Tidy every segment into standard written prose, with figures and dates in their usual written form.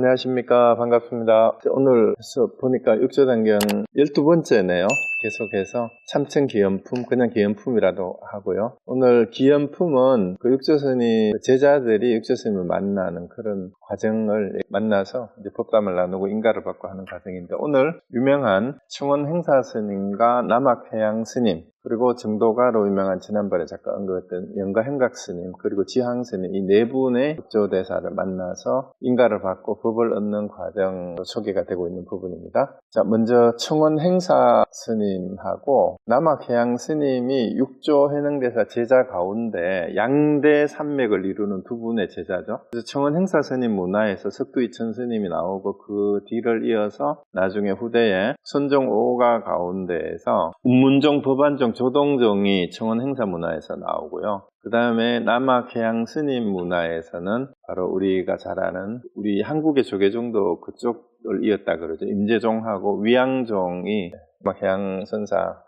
안녕하십니까. 반갑습니다. 오늘 보니까 육조단경 12번째네요. 계속해서 참청기염품, 그냥 기염품이라도 하고요. 오늘 기염품은 그 육조스님, 제자들이 육조스님을 만나는 그런 과정을 만나서 이제 법담을 나누고 인가를 받고 하는 과정인데, 오늘 유명한 청원 행사스님과 남학해양스님, 그리고 정도가로 유명한 지난번에 잠깐 언급했던 영가행각스님, 그리고 지항스님, 이 네 분의 육조대사를 만나서 인가를 받고 법을 얻는 과정으로 소개가 되고 있는 부분입니다. 자, 먼저 청원 행사스님하고 남학해양스님이 육조해능대사 제자 가운데 양대 산맥을 이루는 두 분의 제자죠. 그래서 청원 행사스님 문화에서 석두이천 스님이 나오고, 그 뒤를 이어서 나중에 후대에 선종 5가 가운데에서 운문종, 법안종, 조동종이 청원 행사 문화에서 나오고요. 그 다음에 남학해양 스님 문화에서는 바로 우리가 잘 아는 우리 한국의 조계종도 그쪽을 이었다 그러죠. 임재종하고 위양종이 남학해양 선사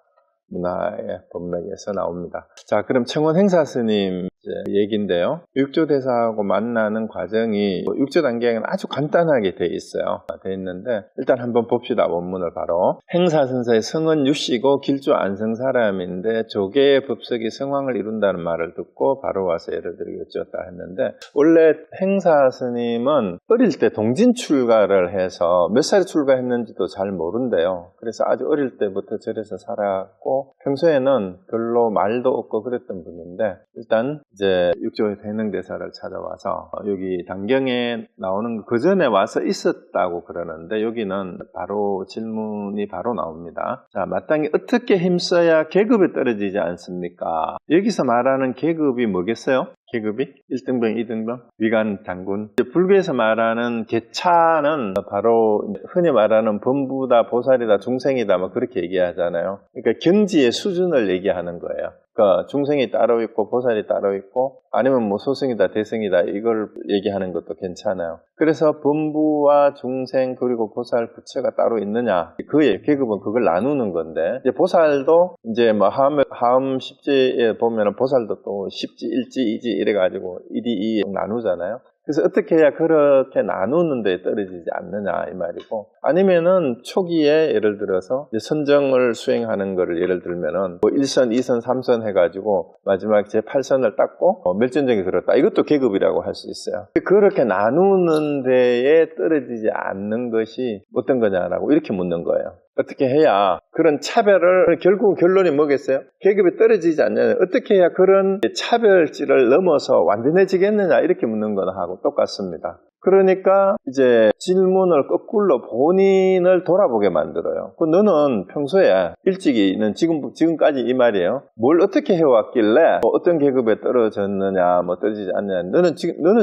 문화의 법맥에서 나옵니다. 자, 그럼 청원 행사 스님 얘기인데요. 육조대사하고 만나는 과정이 육조단경에는 아주 간단하게 돼 있어요. 돼 있는데 일단 한번 봅시다. 원문을 바로. 행사선사의 성은 유씨고 길조 안성 사람인데 조계의 법석이 성왕을 이룬다는 말을 듣고 바로 와서 예를 들어 여쭈었다 했는데, 원래 행사 스님은 어릴 때 동진 출가를 해서 몇 살에 출가했는지도 잘 모른대요. 그래서 아주 어릴 때부터 절에서 살았고 평소에는 별로 말도 없고 그랬던 분인데, 일단 이제 육조 해능대사를 찾아와서 여기 단경에 나오는 그 전에 와서 있었다고 그러는데, 여기는 바로 질문이 바로 나옵니다. 자, 마땅히 어떻게 힘써야 계급에 떨어지지 않습니까? 여기서 말하는 계급이 뭐겠어요? 계급이 1등병, 2등병, 위관, 장군. 불교에서 말하는 계차는 바로 흔히 말하는 범부다, 보살이다, 중생이다, 뭐 그렇게 얘기하잖아요. 그러니까 경지의 수준을 얘기하는 거예요. 그러니까 중생이 따로 있고 보살이 따로 있고, 아니면 뭐 소승이다, 대승이다, 이걸 얘기하는 것도 괜찮아요. 그래서 범부와 중생 그리고 보살, 부처가 따로 있느냐, 그의 계급은 그걸 나누는 건데, 이제 보살도 이제 뭐 하음 십지에 보면은 보살도 또 십지, 일지, 이지 이래가지고 1이 2 나누잖아요. 그래서 어떻게 해야 그렇게 나누는 데 떨어지지 않느냐 이 말이고, 아니면은 초기에 예를 들어서 선정을 수행하는 거를 예를 들면은 뭐 1선, 2선, 3선 해가지고 마지막 제8선을 닦고 멸전정에 들었다, 이것도 계급이라고 할 수 있어요. 그렇게 나누는 데에 떨어지지 않는 것이 어떤 거냐라고 이렇게 묻는 거예요. 어떻게 해야 그런 차별을, 결국 결론이 뭐겠어요? 계급이 떨어지지 않느냐, 어떻게 해야 그런 차별지를 넘어서 완전해지겠느냐, 이렇게 묻는 거하고 똑같습니다. 그러니까 이제 질문을 거꾸로 본인을 돌아보게 만들어요. 너는 평소에 일찍이는 지금까지 이 말이에요. 뭘 어떻게 해왔길래 어떤 계급에 떨어졌느냐, 뭐 떨어지지 않느냐, 너는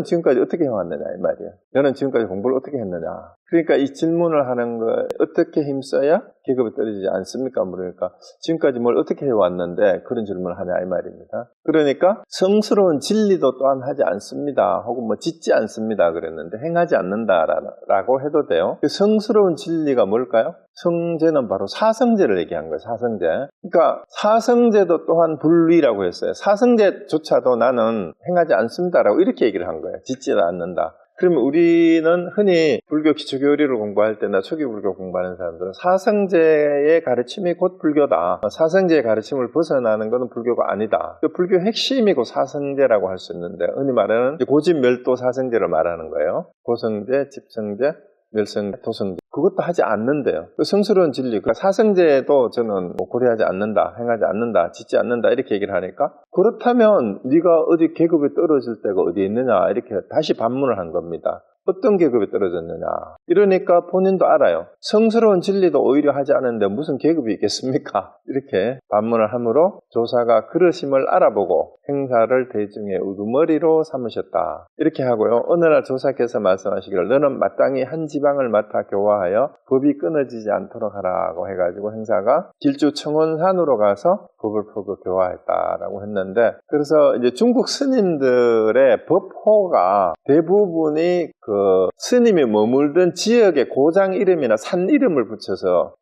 지금까지 어떻게 해왔느냐 이 말이에요. 너는 지금까지 공부를 어떻게 했느냐. 그러니까 이 질문을 하는 거, 어떻게 힘써야 계급에 떨어지지 않습니까? 그러니까 지금까지 뭘 어떻게 해왔는데 그런 질문을 하냐 이 말입니다. 그러니까 성스러운 진리도 또한 하지 않습니다, 혹은 뭐 짓지 않습니다 그랬는데, 행하지 않는다라고 해도 돼요. 성스러운 진리가 뭘까요? 성제는 바로 사성제를 얘기한 거예요. 사성제. 그러니까 사성제도 또한 불위라고 했어요. 사성제조차도 나는 행하지 않습니다라고 이렇게 얘기를 한 거예요. 짓지 않는다. 그러면 우리는 흔히 불교 기초교리를 공부할 때나 초기 불교 공부하는 사람들은 사성제의 가르침이 곧 불교다, 사성제의 가르침을 벗어나는 것은 불교가 아니다, 불교 핵심이고 사성제라고 할 수 있는데, 흔히 말하는 고집멸도 사성제를 말하는 거예요. 고성제, 집성제, 멸성제, 도성제, 그것도 하지 않는데요. 성스러운 진리, 그 사성제도 저는 고려하지 않는다, 행하지 않는다, 짓지 않는다 이렇게 얘기를 하니까, 그렇다면 네가 어디 계급에 떨어질 때가 어디 있느냐, 이렇게 다시 반문을 한 겁니다. 어떤 계급에 떨어졌느냐. 이러니까 본인도 알아요. 성스러운 진리도 오히려 하지 않는데 무슨 계급이 있겠습니까? 이렇게 반문을 하므로 조사가 그러심을 알아보고 행사를 대중의 우두머리로 삼으셨다, 이렇게 하고요. 어느 날 조사께서 말씀하시기를 너는 마땅히 한 지방을 맡아 교화하여 법이 끊어지지 않도록 하라고 해가지고 행사가 길주 청원산으로 가서 법을 풀고 교화했다라고 했는데, 그래서 이제 중국 스님들의 법호가 대부분이 그 그 스님이 머물던 지역의 고장 이름이나 산 이름을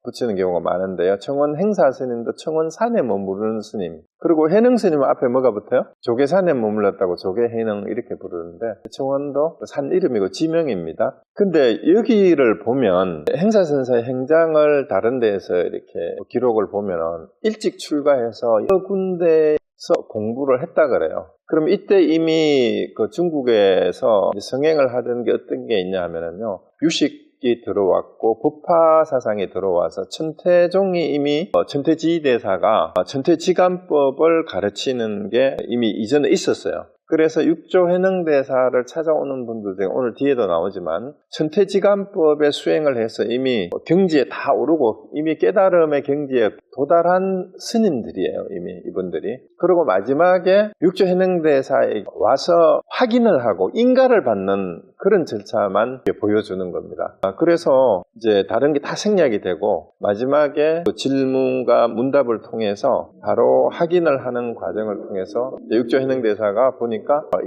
붙이는 경우가 많은데요. 청원 행사 스님도 청원산에 머무르는 스님. 그리고 해능 스님은 앞에 뭐가 붙어요? 조계산에 머물렀다고 조계해능 이렇게 부르는데 청원도 산 이름이고 지명입니다. 근데 여기를 보면 행사선사의 행장을 다른 데에서 이렇게 기록을 보면은 일찍 출가해서 여러 군데에서 공부를 했다 그래요. 그럼 이때 이미 그 중국에서 성행을 하던 게 어떤 게 있냐 하면은요, 유식이 들어왔고 법화 사상이 들어와서 천태종이 이미 천태지대사가 천태지감법을 가르치는 게 이미 이전에 있었어요. 그래서 육조 해능대사를 찾아오는 분들 중에 오늘 뒤에도 나오지만 천태지감법의 수행을 해서 이미 경지에 다 오르고 이미 깨달음의 경지에 도달한 스님들이에요. 이미 이분들이. 그리고 마지막에 육조 해능대사에 와서 확인을 하고 인가를 받는 그런 절차만 보여주는 겁니다. 그래서 이제 다른 게 다 생략이 되고 마지막에 질문과 문답을 통해서 바로 확인을 하는 과정을 통해서 육조 해능대사가 보니까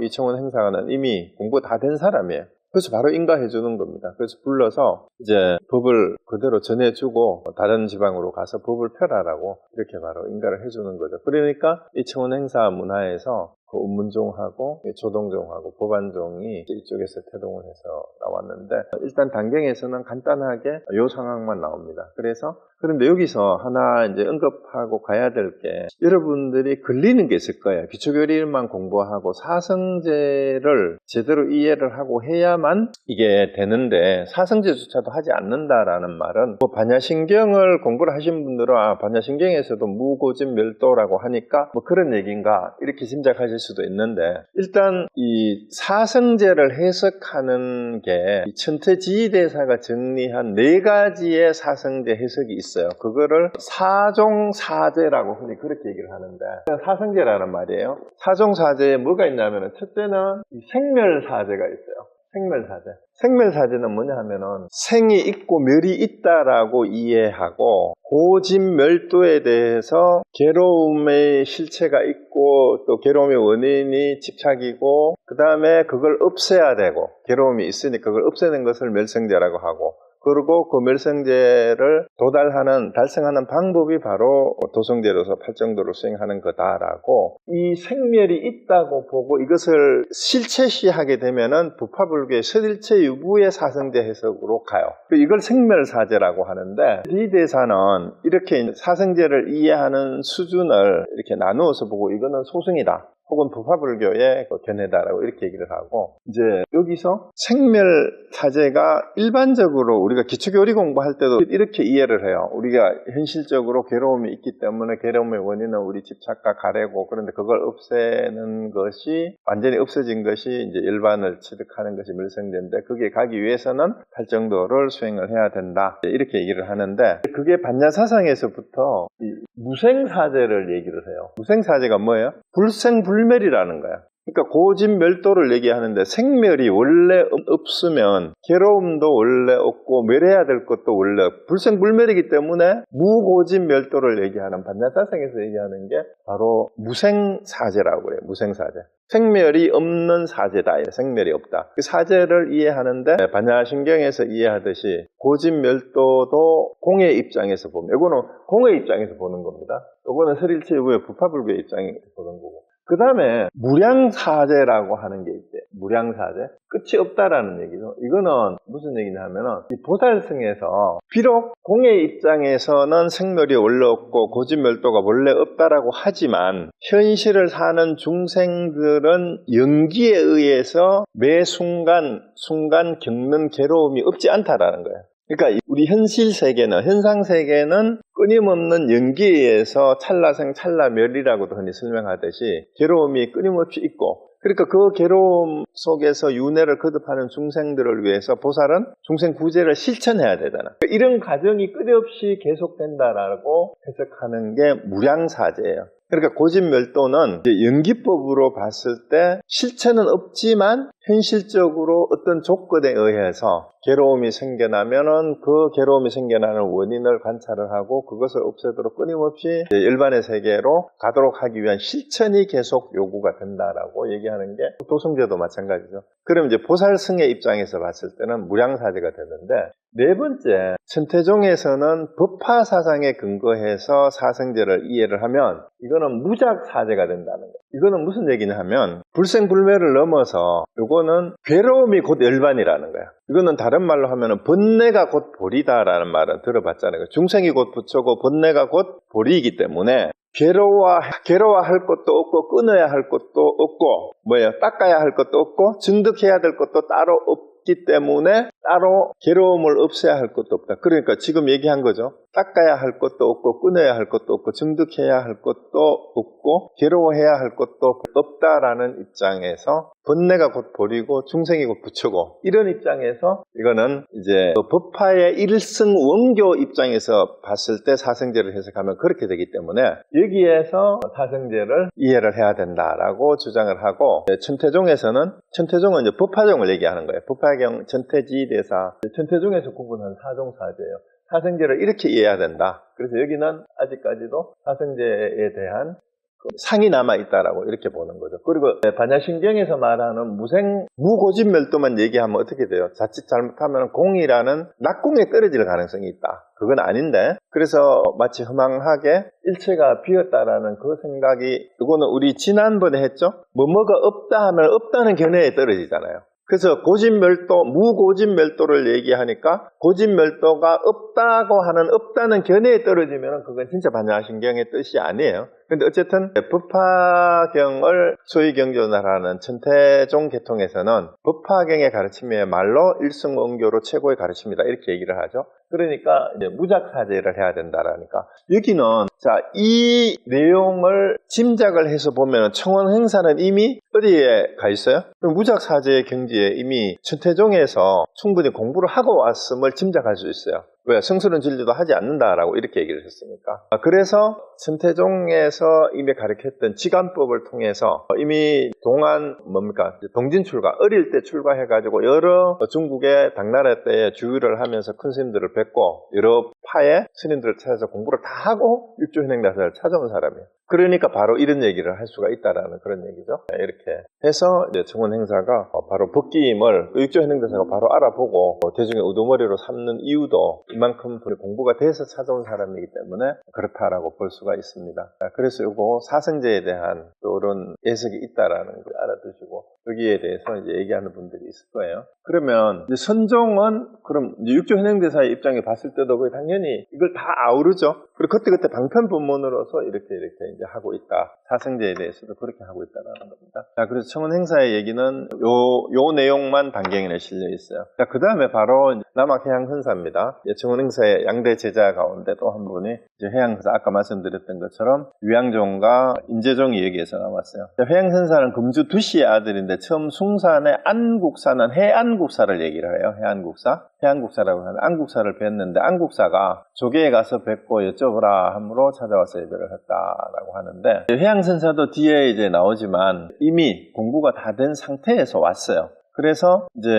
이청원 행사관은 이미 공부 다 된 사람이에요. 그래서 바로 인가해 주는 겁니다. 그래서 불러서 이제 법을 그대로 전해주고 다른 지방으로 가서 법을 펴라라고 이렇게 바로 인가를 해주는 거죠. 그러니까 이청원 행사 문화에서 그 운문종하고 조동종하고 법안종이 이쪽에서 태동을 해서 나왔는데 일단 단경에서는 간단하게 이 상황만 나옵니다. 그런데 여기서 하나 이제 언급하고 가야 될 게 여러분들이 걸리는 게 있을 거예요. 기초교리만 공부하고 사성제를 제대로 이해를 하고 해야만 이게 되는데 사성제조차도 하지 않는다라는 말은 뭐 반야신경을 공부를 하신 분들은 반야신경에서도 무고진멸도라고 하니까 뭐 그런 얘기인가 이렇게 짐작하실 수도 있는데 일단 이 사성제를 해석하는 게 천태지대사가 정리한 4가지의 사성제 해석이 있어요. 그거를 사종사제라고 흔히 그렇게 얘기를 하는데 사성제라는 말이에요. 사종사제에 뭐가 있냐면 첫째는 생멸사제가 있어요. 생멸사제는 뭐냐 하면은 생이 있고 멸이 있다라고 이해하고 고진멸도에 대해서 괴로움의 실체가 있고 또 괴로움의 원인이 집착이고 그 다음에 그걸 없애야 되고 괴로움이 있으니까 그걸 없애는 것을 멸성제라고 하고 그리고 그 멸성제를 달성하는 방법이 바로 도성제로서 팔정도로 수행하는 거다라고 이 생멸이 있다고 보고 이것을 실체시하게 되면은 부파불교의 설일체 유부의 사성제 해석으로 가요. 이걸 생멸사제라고 하는데 이 대사는 이렇게 사성제를 이해하는 수준을 이렇게 나누어서 보고 이거는 소승이다. 혹은 부파불교의 견해다라고 이렇게 얘기를 하고 이제 여기서 생멸사제가 일반적으로 우리가 기초교리 공부할 때도 이렇게 이해를 해요. 우리가 현실적으로 괴로움이 있기 때문에 괴로움의 원인은 우리 집착과 가래고 그런데 그걸 없애는 것이 완전히 없어진 것이 이제 일반을 취득하는 것이 멸성제인데 거기에 가기 위해서는 팔정도를 수행을 해야 된다. 이렇게 얘기를 하는데 그게 반야사상에서부터 이 무생사제를 얘기를 해요. 무생사제가 뭐예요? 불생불멸이라는 거야. 그러니까 고진멸도를 얘기하는데 생멸이 원래 없으면 괴로움도 원래 없고 멸해야 될 것도 원래 불생불멸이기 때문에 무고진멸도를 얘기하는 반야사상에서 얘기하는 게 바로 무생사제라고 그래요. 무생사제. 생멸이 없는 사제다. 생멸이 없다. 그 사제를 이해하는데 반야신경에서 이해하듯이 고진멸도도 공의 입장에서 보면 이거는 공의 입장에서 보는 겁니다. 이거는 설일체유부의 부파불교의 입장에서 보는 거고 그 다음에 무량사제라고 하는 게 있대. 무량사제. 끝이 없다라는 얘기죠. 이거는 무슨 얘기냐 하면은 이 보살승에서 비록 공의 입장에서는 생멸이 원래 없고 고진멸도가 원래 없다라고 하지만 현실을 사는 중생들은 연기에 의해서 매 순간 겪는 괴로움이 없지 않다라는 거예요. 그러니까 우리 현실 세계는 현상 세계는 끊임없는 연기에서 찰나생 찰나멸이라고도 흔히 설명하듯이 괴로움이 끊임없이 있고 그러니까 그 괴로움 속에서 윤회를 거듭하는 중생들을 위해서 보살은 중생 구제를 실천해야 되잖아. 이런 과정이 끝없이 계속된다라고 해석하는 게 무량사제예요. 그러니까 고진멸도는 연기법으로 봤을 때 실체는 없지만 현실적으로 어떤 조건에 의해서 괴로움이 생겨나면은 그 괴로움이 생겨나는 원인을 관찰을 하고 그것을 없애도록 끊임없이 일반의 세계로 가도록 하기 위한 실천이 계속 요구가 된다라고 얘기하는 게 도성제도 마찬가지죠. 그럼 이제 보살승의 입장에서 봤을 때는 무량사제가 되는데, 네 번째, 천태종에서는 법화 사상에 근거해서 사성제를 이해를 하면 이거는 무작사제가 된다는 거예요. 이거는 무슨 얘기냐 하면 불생불멸을 넘어서 이거는 괴로움이 곧 열반이라는 거야. 이거는 다른 말로 하면 번뇌가 곧 보리다라는 말은 들어봤잖아요. 중생이 곧 부처고 번뇌가 곧 보리이기 때문에 괴로워할 것도 없고 끊어야 할 것도 없고 닦아야 할 것도 없고 증득해야 될 것도 따로 없기 때문에 따로 괴로움을 없애야 할 것도 없다. 그러니까 지금 얘기한 거죠. 닦아야 할 것도 없고 끊어야 할 것도 없고 증득해야 할 것도 없고 괴로워해야 할 것도 없다라는 입장에서 번뇌가 곧 보리고 중생이 곧 부처고, 이런 입장에서 이거는 이제 법화의 일승 원교 입장에서 봤을 때 사성제를 해석하면 그렇게 되기 때문에 여기에서 사성제를 이해를 해야 된다라고 주장을 하고, 천태종은 이제 법화종을 얘기하는 거예요. 법화경 천태지대사, 천태종에서 구분한 사종사제예요. 사성제를 이렇게 이해해야 된다. 그래서 여기는 아직까지도 사성제에 대한 상이 남아있다라고 이렇게 보는 거죠. 그리고 반야신경에서 말하는 무고집멸도만 얘기하면 어떻게 돼요? 자칫 잘못하면 공이라는 낙공에 떨어질 가능성이 있다. 그건 아닌데, 그래서 마치 허망하게 일체가 비었다라는 그 생각이, 이거는 우리 지난번에 했죠? 뭐뭐가 없다 하면 없다는 견해에 떨어지잖아요. 그래서 고집멸도, 무고집멸도를 얘기하니까 고집멸도가 없다고 하는 없다는 견해에 떨어지면 그건 진짜 반야신경의 뜻이 아니에요. 근데 어쨌든 법화경을 소위 경전하라는 천태종 계통에서는 법화경의 가르침이야말로 일승원교로 최고의 가르침이다 이렇게 얘기를 하죠. 그러니까 이제 무작사제를 해야 된다라니까, 여기는 이 내용을 짐작을 해서 보면 청원행사는 이미 어디에 가 있어요? 무작사제의 경지에 이미 천태종에서 충분히 공부를 하고 왔음을 짐작할 수 있어요. 왜? 성스러운 진리도 하지 않는다라고 이렇게 얘기를 했으니까. 그래서 천태종에서 이미 가르쳤던 지간법을 통해서 이미 동진 출가, 어릴 때 출가해가지고 여러 중국의 당나라 때에 주유를 하면서 큰 스님들을 뵙고 여러 파의 스님들을 찾아서 공부를 다 하고 육조현행다사를 찾아온 사람이에요. 그러니까 바로 이런 얘기를 할 수가 있다라는 그런 얘기죠. 이렇게 해서 이제 청원행사가 바로 법기임을 육조현행다사가 바로 알아보고 대중의 우두머리로 삼는 이유도 이만큼 공부가 돼서 찾아온 사람이기 때문에 그렇다라고 볼 수가 있습니다. 그래서 이거 사성제에 대한 또 이런 예석이 있다라는 걸 알아두시고 여기에 대해서 이제 얘기하는 분들이 있을 거예요. 그러면 이제 선종은 그럼 육조현행대사의 입장에 봤을 때도 거의 당연히 이걸 다 아우르죠. 그리고 그때 방편본문으로서 이렇게 이제 하고 있다. 사성제에 대해서도 그렇게 하고 있다는 겁니다. 자, 그래서 청원행사의 얘기는 요 내용만 반경에 실려 있어요. 자, 그 다음에 바로 남학해양선사입니다. 청원행사의 양대 제자 가운데 또 한 분이 이제 해양선사, 아까 말씀드렸던 것처럼 유양종과 인재종이 여기에서 나왔어요. 해양선사는 금주 두씨의 아들인데 처음 숭산의 안국사는 해안국사를 얘기를 해요. 해안국사라고 하는 안국사를 뵀는데 안국사가 조계에 가서 뵙고 여쭤보라 함으로 찾아와서 예배를 했다라고 하는데, 해양선사도 뒤에 이제 나오지만 이미 공부가 다 된 상태에서 왔어요. 그래서 이제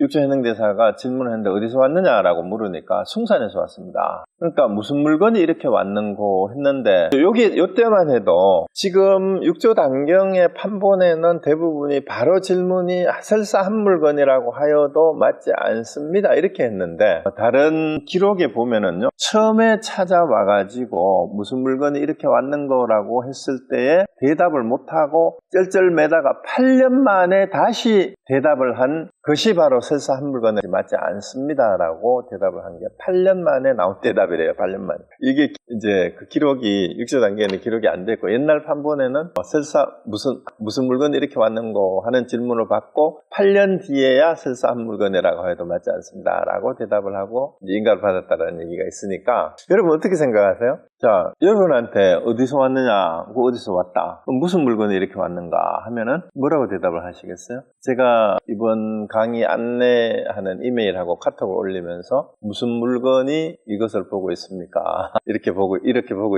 육조현행대사가 질문을 했는데 어디서 왔느냐라고 물으니까 숭산에서 왔습니다. 그러니까 무슨 물건이 이렇게 왔는고 했는데, 요때만 해도 지금 육조단경의 판본에는 대부분이 바로 질문이 설사 한 물건이라고 하여도 맞지 않습니다 이렇게 했는데, 다른 기록에 보면은요, 처음에 찾아와가지고 무슨 물건이 이렇게 왔는 거라고 했을 때에 대답을 못하고 쩔쩔매다가 8년 만에 다시 대답을 한 것이 바로 설사 한 물건이 맞지 않습니다라고 대답을 한 게 8년 만에 나온 대답이래요. 8년 만에. 이게 이제 그 기록이 육조단계에는 기록이 안 됐고, 옛날 판본에는 설사 무슨 물건이 이렇게 왔는고 하는 질문을 받고 8년 뒤에야 설사 한 물건이라고 해도 맞지 않습니다라고 대답을 하고 이제 인가를 받았다라는 얘기가 있으니까, 여러분 어떻게 생각하세요? 자, 여러분한테 어디서 왔느냐, 어디서 왔다, 무슨 물건이 이렇게 왔는가 하면은 뭐라고 대답을 하시겠어요? 제가 이번 강의 안내하는 이메일하고 카톡을 올리면서 무슨 물건이 이것을 보고 있습니까? 이렇게 보고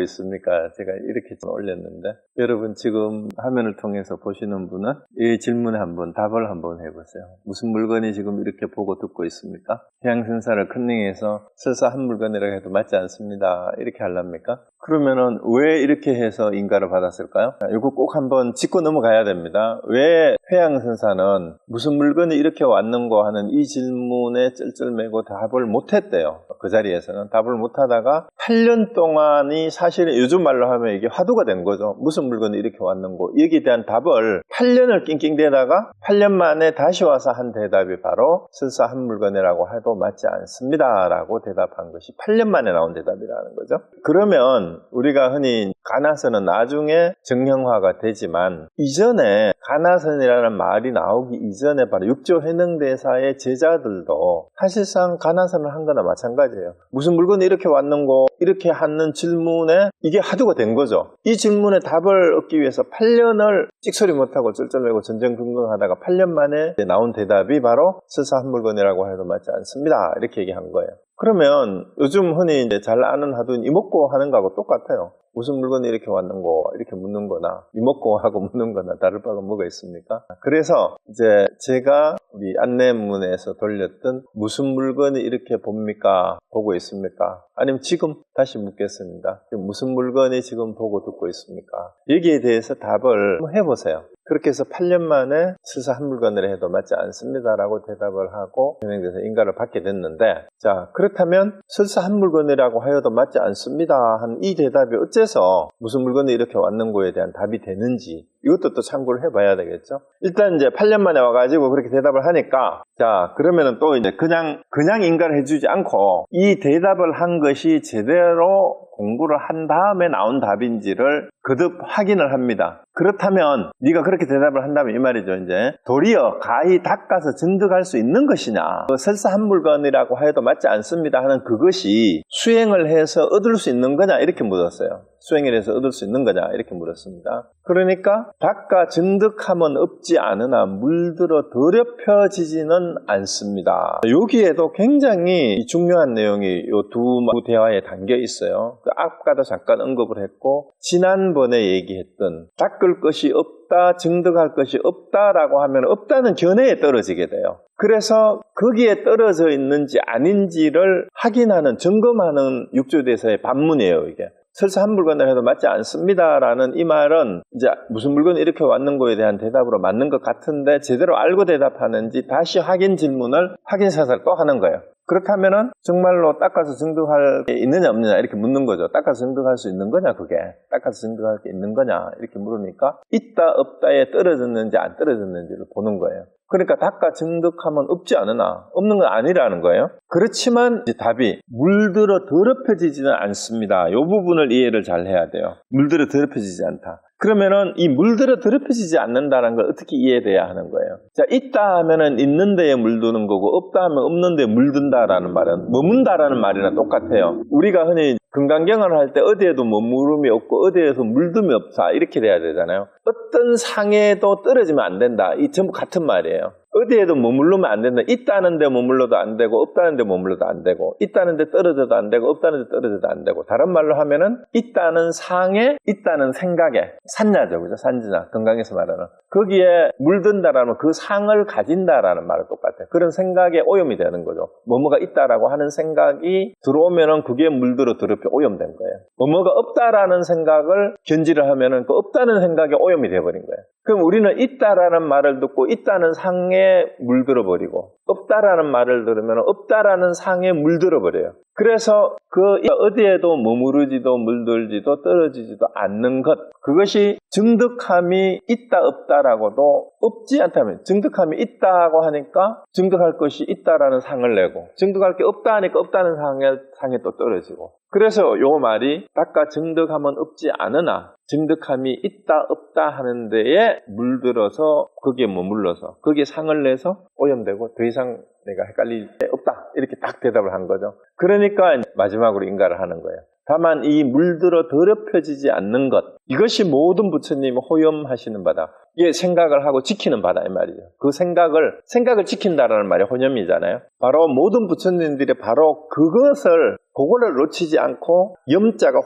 있습니까? 제가 이렇게 좀 올렸는데 여러분 지금 화면을 통해서 보시는 분은 이 질문에 한번 답을 한번 해보세요. 무슨 물건이 지금 이렇게 보고 듣고 있습니까? 해양생사를 컨닝해서 설사 한 물건이라고 해도 맞지 않습니다. 이렇게 하랍니까? 그러면은 왜 이렇게 해서 인가를 받았을까요? 이거 꼭 한번 짚고 넘어가야 됩니다. 왜 해양생사는 무슨 물건이 이렇게 왔는고 하는 이 질문에 쩔쩔매고 답을 못했대요. 그 자리에서는 답을 못하다가 8년 동안이 사실은 요즘 말로 하면 이게 화두가 된 거죠. 무슨 물건이 이렇게 왔는고 여기에 대한 답을 8년을 낑낑대다가 8년 만에 다시 와서 한 대답이 바로 설사 한 물건이라고 해도 맞지 않습니다 라고 대답한 것이 8년 만에 나온 대답이라는 거죠. 그러면 우리가 흔히 가나선은 나중에 정형화가 되지만 이전에 가나선이라는 말이 나오기 이전에 바로 육조 해능대사의 제자들도 사실상 가나선을 한 거나 마찬가지예요. 무슨 물건이 이렇게 왔는고 이렇게 하는 질문에 이게 화두가 된 거죠. 이 질문에 답을 얻기 위해서 8년을 찍소리 못하고 쩔쩔매고 전전긍긍하다가 8년 만에 나온 대답이 바로 설사 한 물건이라고 해도 맞지 않습니다. 이렇게 얘기한 거예요. 그러면 요즘 흔히 이제 잘 아는 화두는 이먹고 하는 거하고 똑같아요. 무슨 물건이 이렇게 왔는고 이렇게 묻는 거나 이먹고 하고 묻는 거나 다를 바가 뭐가 있습니까? 그래서 이제 제가 우리 안내문에서 돌렸던 무슨 물건이 이렇게 봅니까? 보고 있습니까? 아니면 지금 다시 묻겠습니다. 무슨 물건이 지금 보고 듣고 있습니까? 여기에 대해서 답을 한번 해보세요. 그렇게 해서 8년 만에 설사 한 물건을 해도 맞지 않습니다라고 대답을 하고 진행돼서 인가를 받게 됐는데, 자 그렇다면 설사 한 물건이라고 하여도 맞지 않습니다 한 이 대답이 어째서 무슨 물건이 이렇게 왔는 거에 대한 답이 되는지 이것도 또 참고를 해봐야 되겠죠. 일단 이제 8년 만에 와가지고 그렇게 대답을 하니까 자 그러면은 또 이제 그냥 인가를 해주지 않고 이 대답을 한 것이 제대로 공부를 한 다음에 나온 답인지를 거듭 확인을 합니다. 그렇다면 네가 그렇게 대답을 한다면 이 말이죠. 이제 도리어 가히 닦아서 증득할 수 있는 것이냐, 설사 한 물건이라고 해도 맞지 않습니다 하는 그것이 수행을 해서 얻을 수 있는 거냐 이렇게 물었어요. 수행을 해서 얻을 수 있는 거냐 이렇게 물었습니다. 그러니까 닦아 증득함은 없지 않으나 물들어 더럽혀지지는 않습니다. 여기에도 굉장히 중요한 내용이 이 두 대화에 담겨 있어요. 그 아까도 잠깐 언급을 했고 지난번에 얘기했던 닦을 것이 없다, 증득할 것이 없다라고 하면 없다는 견해에 떨어지게 돼요. 그래서 거기에 떨어져 있는지 아닌지를 확인하는, 점검하는 육조대사의 반문이에요, 이게. 설사 한 물건을 해도 맞지 않습니다라는 이 말은 이제 무슨 물건이 이렇게 왔는 거에 대한 대답으로 맞는 것 같은데 제대로 알고 대답하는지 다시 확인 질문을, 확인 사살을 또 하는 거예요. 그렇다면은 정말로 닦아서 증득할 게 있느냐 없느냐 이렇게 묻는 거죠. 닦아서 증득할 수 있는 거냐 그게? 닦아서 증득할 게 있는 거냐 이렇게 물으니까 있다 없다에 떨어졌는지 안 떨어졌는지를 보는 거예요. 그러니까 닦아 증득하면 없지 않으나 없는 건 아니라는 거예요. 그렇지만 이제 답이 물들어 더럽혀지지는 않습니다. 이 부분을 이해를 잘 해야 돼요. 물들어 더럽혀지지 않다. 그러면은 이 물들어 더럽혀지지 않는다는 걸 어떻게 이해돼야 하는 거예요? 자, 있다 하면은 있는 데에 물드는 거고 없다 하면 없는 데에 물든다라는 말은 머문다라는 말이랑 똑같아요. 우리가 흔히 금강경을 할 때 어디에도 머무름이 없고 어디에서 물듦이 없다 이렇게 돼야 되잖아요. 어떤 상에도 떨어지면 안 된다. 이 전부 같은 말이에요. 어디에도 머물르면 안 된다. 있다는 데 머물러도 안 되고 없다는 데 머물러도 안 되고 있다는 데 떨어져도 안 되고 없다는 데 떨어져도 안 되고, 다른 말로 하면은 있다는 상에, 있다는 생각에, 산야죠, 그죠? 산지나 건강에서 말하는 거기에 물든다라는 그 상을 가진다라는 말은 똑같아요. 그런 생각에 오염이 되는 거죠. 뭐뭐가 있다라고 하는 생각이 들어오면은 그게 물들어 더럽게 오염된 거예요. 뭐뭐가 없다라는 생각을 견지를 하면은 그 없다는 생각에 오염이 돼버린 거예요. 그럼 우리는 있다라는 말을 듣고 있다는 상에 물들어 버리고 없다라는 말을 들으면 없다라는 상에 물들어 버려요. 그래서 그 어디에도 머무르지도 물들지도 떨어지지도 않는 것, 그것이 증득함이 있다 없다라고도 없지 않다면, 증득함이 있다고 하니까 증득할 것이 있다라는 상을 내고 증득할 게 없다 하니까 없다는 상에 또 떨어지고, 그래서 요 말이 닦아 증득함은 없지 않으나 증득함이 있다 없다 하는 데에 물들어서 거기에 머물러서 거기에 상을 내서 오염되고 더 이상 내가 헷갈릴 데 없다 이렇게 딱 대답을 한 거죠. 그러니까 마지막으로 인가를 하는 거예요. 다만 이 물들어 더럽혀지지 않는 것, 이것이 모든 부처님이 호염하시는 바다. 이게 생각을 하고 지키는 바다 이 말이죠. 그 생각을 지킨다라는 말이 호념이잖아요. 바로 모든 부처님들이 바로 그거를 놓치지 않고, 염자가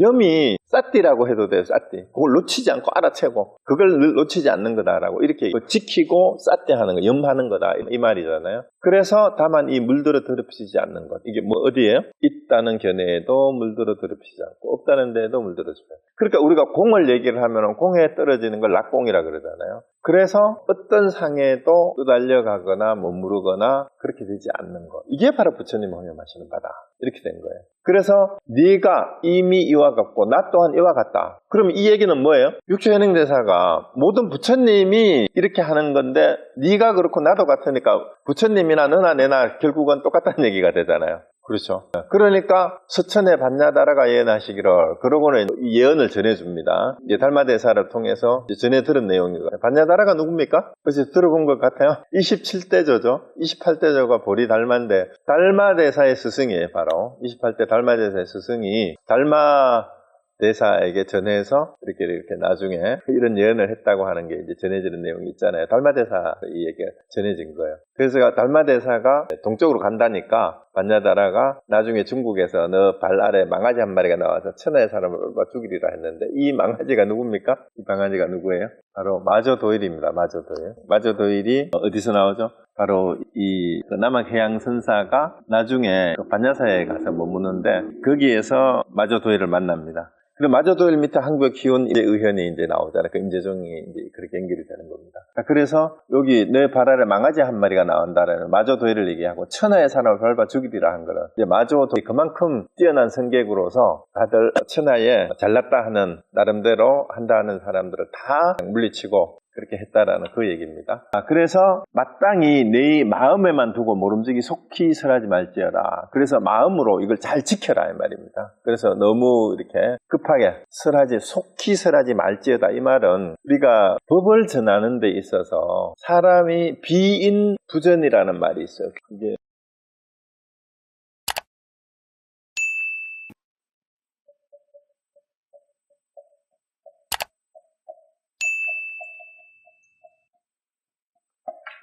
염이 싸띠라고 해도 돼요. 싸띠. 그걸 놓치지 않고 알아채고 그걸 놓치지 않는 거다라고 이렇게 지키고 싸띠하는 거, 염하는 거다 이 말이잖아요. 그래서 다만 이 물들어 더럽히지 않는 것, 이게 뭐 어디예요? 있다는 견해에도 물들어 더럽히지 않고 없다는 데에도 물들어 더럽히지 않고. 그러니까 우리가 공을 얘기를 하면 공에 떨어지는 걸 낙공이라 그러잖아요. 그래서 어떤 상에도 끄달려가거나 머무르거나 그렇게 되지 않는 것, 이게 바로 부처님 호념하시는 바다 이렇게 된 거예요. 그래서 네가 이미 이와 같고 나 또한 이와 같다. 그럼 이 얘기는 뭐예요? 육조현행대사가 모든 부처님이 이렇게 하는 건데 네가 그렇고 나도 같으니까 부처님이나 너나 내나 결국은 똑같다는 얘기가 되잖아요. 그렇죠. 그러니까 서천에 반야다라가 예언하시기를, 그러고는 이 예언을 전해줍니다. 이제 달마대사를 통해서 전해 들은 내용이거든요. 반야다라가 누굽니까? 그래서 들어본 것 같아요. 27대조죠. 28대조가 보리 달마인데 달마대사의 스승이에요. 바로 28대 달마대사의 스승이 달마대사에게 전해서 이렇게 나중에 이런 예언을 했다고 하는 게 이제 전해지는 내용이 있잖아요. 달마대사 이 얘기가 전해진 거예요. 그래서 달마대사가 동쪽으로 간다니까 반야다라가 나중에 중국에서 너 발 아래 망아지 한 마리가 나와서 천하의 사람을 얼마 죽이리라 했는데, 이 망아지가 누굽니까? 이 망아지가 누구예요? 바로 마조도일입니다. 마조도일이 어디서 나오죠? 바로 이 남학해양선사가 나중에 반야사에 가서 머무는데 거기에서 마조도일을 만납니다. 그리고 마조도일 밑에 한국 기원 의현이 이제 나오잖아요. 그 임재종이 이제 그렇게 연결이 되는 겁니다. 그래서 여기 내 발 아래 망아지 한 마리가 나온다라는 마조도일을 얘기하고 천하의 사람을 밟아 죽이리라 한 거는, 이제 마조도일 그만큼 뛰어난 선객으로서 다들 천하에 잘났다 하는, 나름대로 한다 하는 사람들을 다 물리치고 그렇게 했다라는 그 얘기입니다. 그래서 마땅히 네 마음에만 두고 모름지기 속히 설하지 말지어라. 그래서 마음으로 이걸 잘 지켜라 이 말입니다. 그래서 너무 이렇게 급하게 속히 설하지 말지어다, 이 말은 우리가 법을 전하는 데 있어서 사람이 비인부전이라는 말이 있어요. 그게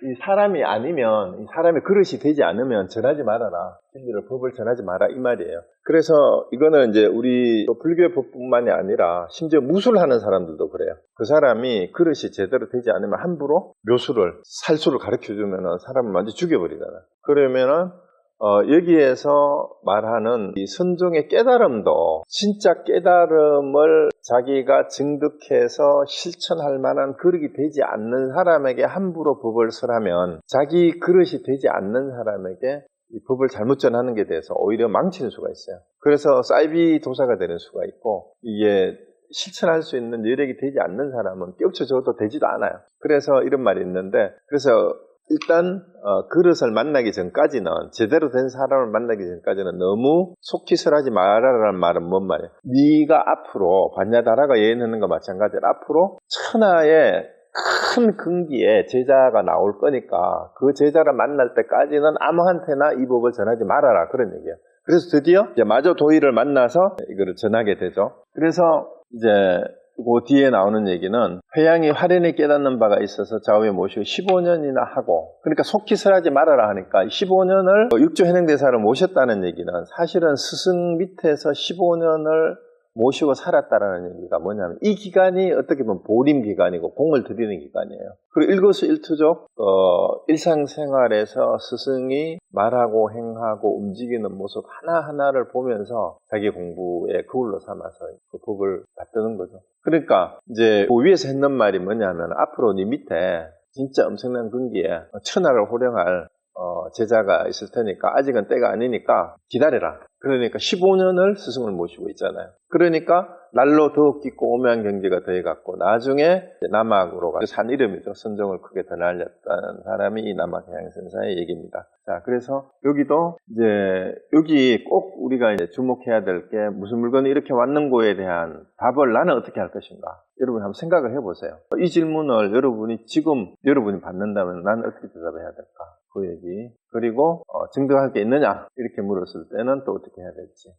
이 사람이 아니면, 이 사람의 그릇이 되지 않으면 전하지 말아라. 진리를, 법을 전하지 마라 이 말이에요. 그래서 이거는 이제 우리 불교의 법뿐만이 아니라 심지어 무술하는 사람들도 그래요. 그 사람이 그릇이 제대로 되지 않으면 함부로 묘수를, 살수를 가르쳐주면 사람을 완전히 죽여버리잖아. 그러면은 여기에서 말하는 이 선종의 깨달음도, 진짜 깨달음을 자기가 증득해서 실천할 만한 그릇이 되지 않는 사람에게 함부로 법을 설하면 자기 그릇이 되지 않는 사람에게 이 법을 잘못 전하는 게 돼서 오히려 망치는 수가 있어요. 그래서 사이비 도사가 되는 수가 있고, 이게 실천할 수 있는 여력이 되지 않는 사람은 껴쳐줘도 되지도 않아요. 그래서 이런 말이 있는데, 그래서 일단 그릇을 만나기 전까지는, 제대로 된 사람을 만나기 전까지는 너무 속히 설하지 말아라는 말은 뭔 말이에요? 네가 앞으로 반야다라가 예언하는 거 마찬가지로 앞으로 천하의 큰 근기에 제자가 나올 거니까 그 제자를 만날 때까지는 아무한테나 이 법을 전하지 말아라, 그런 얘기예요. 그래서 드디어 이제 마조도일을 만나서 이거를 전하게 되죠. 그래서 이제 그 뒤에 나오는 얘기는 회양이 화련히 깨닫는 바가 있어서 좌우에 모시고 15년이나 하고, 그러니까 속히 설하지 말아라 하니까 15년을 육조현행대사를 모셨다는 얘기는 사실은 스승 밑에서 15년을 모시고 살았다라는 얘기가 뭐냐면, 이 기간이 어떻게 보면 보림 기간이고 공을 들이는 기간이에요. 그리고 일거수일투족 일상생활에서 스승이 말하고 행하고 움직이는 모습 하나하나를 보면서 자기 공부의 거울로 삼아서 그 법을 받드는 거죠. 그러니까 이제 그 위에서 했는 말이 뭐냐면, 앞으로 네 밑에 진짜 엄청난 근기에 천하를 호령할 제자가 있을 테니까 아직은 때가 아니니까 기다려라. 그러니까 15년을 스승을 모시고 있잖아요. 그러니까 날로 더욱 깊고 오묘한 경지가 더해갖고 나중에 남학으로 산 이름이죠. 선종을 크게 더 날렸다는 사람이 이 남학해양선사의 얘기입니다. 자, 그래서 여기도 이제 여기 꼭 우리가 이제 주목해야 될 게, 무슨 물건이 이렇게 왔는고에 대한 답을 나는 어떻게 할 것인가. 여러분 한번 생각을 해보세요. 이 질문을 여러분이 지금 받는다면 나는 어떻게 대답해야 될까? 그 얘기. 그리고 증득할 게 있느냐 이렇게 물었을 때는 또 어떻게 해야 될지.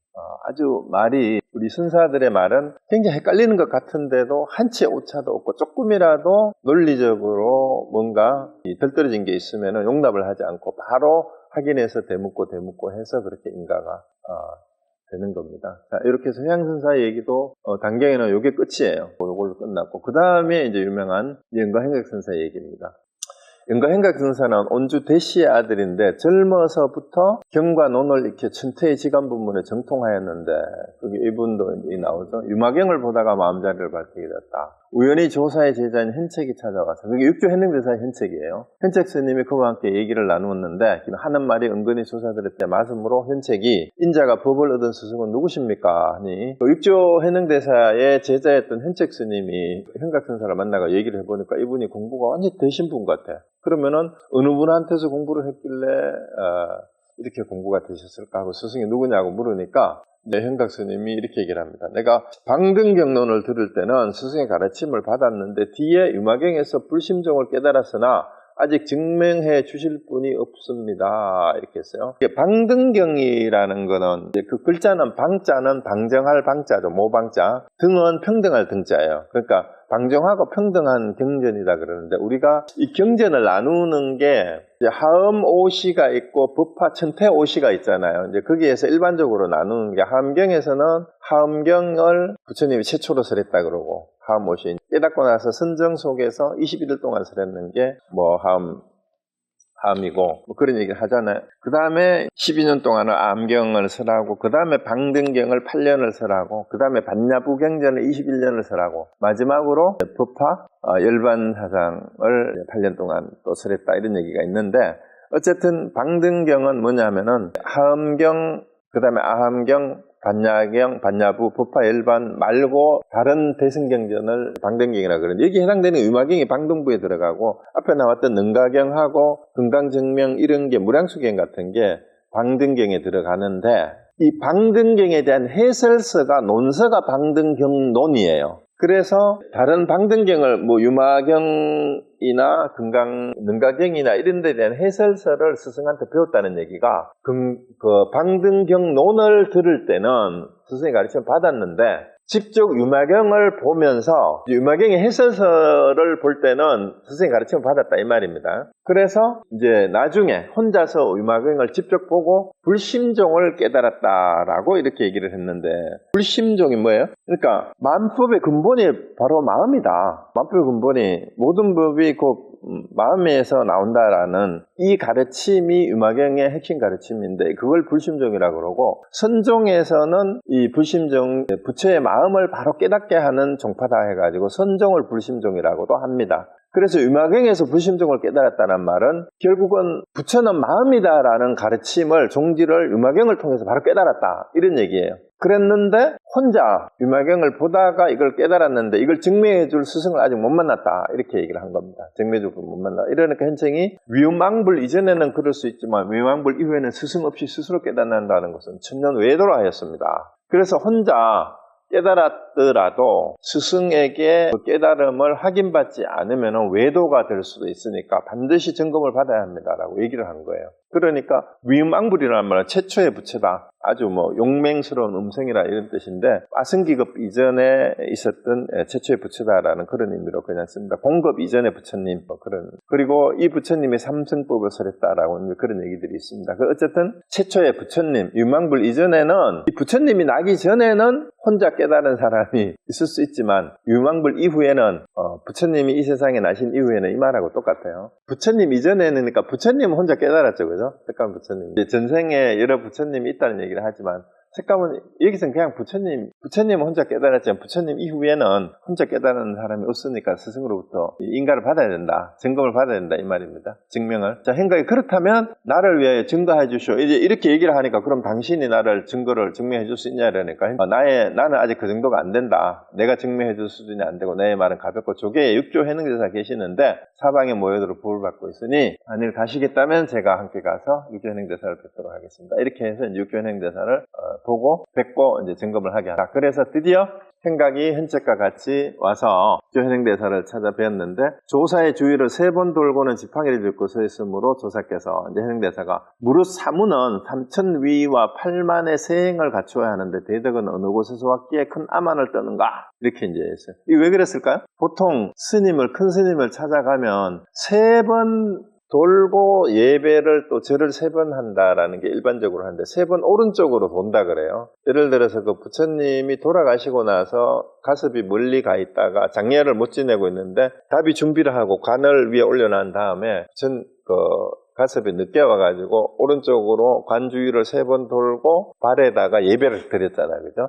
아주 말이 우리 순사들의 말은 굉장히 헷갈리는 것 같은데도 한치의 오차도 없고 조금이라도 논리적으로 뭔가 덜떨어진 게 있으면 용납을 하지 않고 바로 확인해서 되묻고 해서 그렇게 인가가 되는 겁니다. 자, 이렇게 해서 해양선사의 얘기도 단경에는 이게 끝이에요. 이걸로 끝났고 그 다음에 이제 유명한 영가행각선사 얘기입니다. 영가행각선사는 온주 대시의 아들인데 젊어서부터 경과 논을 이렇게 천태의 지간 부문에 정통하였는데 그게 이분도 나오죠. 유마경을 보다가 마음자리를 밝히게 됐다. 우연히 조사의 제자인 현책이 찾아와서 그게 육조 해능대사의 현책이에요. 현책 스님이 그와 함께 얘기를 나누었는데 하는 말이 은근히 조사들의 말씀으로 현책이 인자가 법을 얻은 스승은 누구십니까? 하니 육조 해능대사의 제자였던 현책 스님이 행각선사를 만나가 얘기를 해보니까 이분이 공부가 완전히 되신 분 같아. 그러면은 어느 분한테서 공부를 했길래 이렇게 공부가 되셨을까 하고 스승이 누구냐고 물으니까 현각 스님이 이렇게 얘기를 합니다. 내가 방등경론을 들을 때는 스승의 가르침을 받았는데 뒤에 유마경에서 불심종을 깨달았으나 아직 증명해 주실 분이 없습니다. 이렇게 했어요. 방등경이라는 거는 그 글자는 방자는 방정할 방자죠. 모방자. 등은 평등할 등자예요. 그러니까 방정하고 평등한 경전이다 그러는데 우리가 이 경전을 나누는 게 하음 오시가 있고 법화 천태 오시가 있잖아요. 이제 거기에서 일반적으로 나누는 게 하음경에서는 하음경을 부처님이 최초로 설했다 그러고 하음 오시 깨닫고 나서 선정 속에서 21일 동안 설했는 게 뭐 하음이고 뭐 그런 얘기를 하잖아요. 그 다음에 12년 동안은 암경을 설하고 그 다음에 방등경을 8년을 설하고 그 다음에 반야부경전을 21년을 설하고 마지막으로 법화 열반사상을 8년 동안 또 설했다 이런 얘기가 있는데 어쨌든 방등경은 뭐냐면은 하음경 그 다음에 아함경 반야경, 반야부, 법화 열반 말고 다른 대승경전을 방등경이라 그러는데 여기 해당되는 유마경이 방등부에 들어가고 앞에 나왔던 능가경하고 금강증명 이런 게 무량수경 같은 게 방등경에 들어가는데 이 방등경에 대한 해설서가 논서가 방등경론이에요. 그래서 다른 방등경을 뭐 유마경이나 능가경이나 이런 데 대한 해설서를 스승한테 배웠다는 얘기가 그 방등경론을 들을 때는 스승의 가르침을 받았는데 직접 유마경을 보면서 유마경의 해설서를 볼 때는 스승의 가르침을 받았다 이 말입니다. 그래서 이제 나중에 혼자서 유마경을 직접 보고 불심종을 깨달았다라고 이렇게 얘기를 했는데 불심종이 뭐예요? 그러니까 만법의 근본이 바로 마음이다. 만법의 근본이 모든 법이 그 마음에서 나온다라는 이 가르침이 유마경의 핵심 가르침인데 그걸 불심종이라고 그러고 선종에서는 이 불심종 부처의 마음을 바로 깨닫게 하는 종파다 해가지고 선종을 불심종이라고도 합니다. 그래서 유마경에서 불심종을 깨달았다는 말은 결국은 부처는 마음이다라는 가르침을 종지를 유마경을 통해서 바로 깨달았다 이런 얘기예요. 그랬는데 혼자 유마경을 보다가 이걸 깨달았는데 이걸 증명해 줄 스승을 아직 못 만났다 이렇게 얘기를 한 겁니다. 증명해 줄 분 못 만났다. 이러니까 현생이 위음망불 이전에는 그럴 수 있지만 위음망불 이후에는 스승 없이 스스로 깨닫는다는 것은 천년 외도로 하였습니다. 그래서 혼자 깨달았더라도 스승에게 그 깨달음을 확인받지 않으면 외도가 될 수도 있으니까 반드시 점검을 받아야 합니다라고 얘기를 한 거예요. 그러니까 위음왕불이라는 말은 최초의 부처다. 아주 뭐 용맹스러운 음성이라 이런 뜻인데 아승기급 이전에 있었던 최초의 부처다라는 그런 의미로 그냥 씁니다. 공급 이전의 부처님 뭐 그런. 그리고 이 부처님이 삼승법을 설했다라고 그런 얘기들이 있습니다. 어쨌든 최초의 부처님 위음왕불 이전에는 이 부처님이 나기 전에는 혼자 깨달은 사람이 있을 수 있지만 위음왕불 이후에는 부처님이 이 세상에 나신 이후에는 이 말하고 똑같아요. 부처님 이전에는 그러니까 부처님은 혼자 깨달았죠, 그죠? 색감 부처님. 전생에 여러 부처님이 있다는 얘기를 하지만 색감은 여기서는 그냥 부처님은 혼자 깨달았지만 부처님 이후에는 혼자 깨달은 사람이 없으니까 스승으로부터 인가를 받아야 된다. 증거를 받아야 된다 이 말입니다. 증명을. 자, 행각이 그렇다면 나를 위해 증거해 주시오. 이제 이렇게 얘기를 하니까 그럼 당신이 나를 증거를 증명해 줄 수 있냐 이러니까 나는 아직 그 정도가 안 된다. 내가 증명해 줄 수준이 안 되고 내 말은 가볍고 조계에 육조 해능대사 계시는데 사방에 모여들어 부를 받고 있으니 만일 가시겠다면 제가 함께 가서 육조 해능대사를 뵙도록 하겠습니다. 이렇게 해서 육조 해능대사를 보고 뵙고 이제 점검을 하게 한다. 그래서 드디어 행각이 현책과 같이 와서 현행대사를 찾아뵈었는데 조사의 주위를 3번 돌고는 지팡이를 짚고 서 있으므로 조사께서 이제 현행대사가 무릇 사무는 3,000위와 8만의 세행을 갖추어야 하는데 대덕은 어느 곳에서 왔기에 큰 암안을 떠는가 이렇게 이제 했어요. 이게 왜 그랬을까요? 보통 스님을 큰 스님을 찾아가면 3번 돌고 예배를 또 절을 3번 한다라는 게 일반적으로 하는데 3번 오른쪽으로 돈다 그래요. 예를 들어서 그 부처님이 돌아가시고 나서 가섭이 멀리 가 있다가 장례를 못 지내고 있는데 답이 준비를 하고 관을 위에 올려놓은 다음에 가섭이 늦게 와가지고 오른쪽으로 관 주위를 3번 돌고 발에다가 예배를 드렸잖아요. 그죠?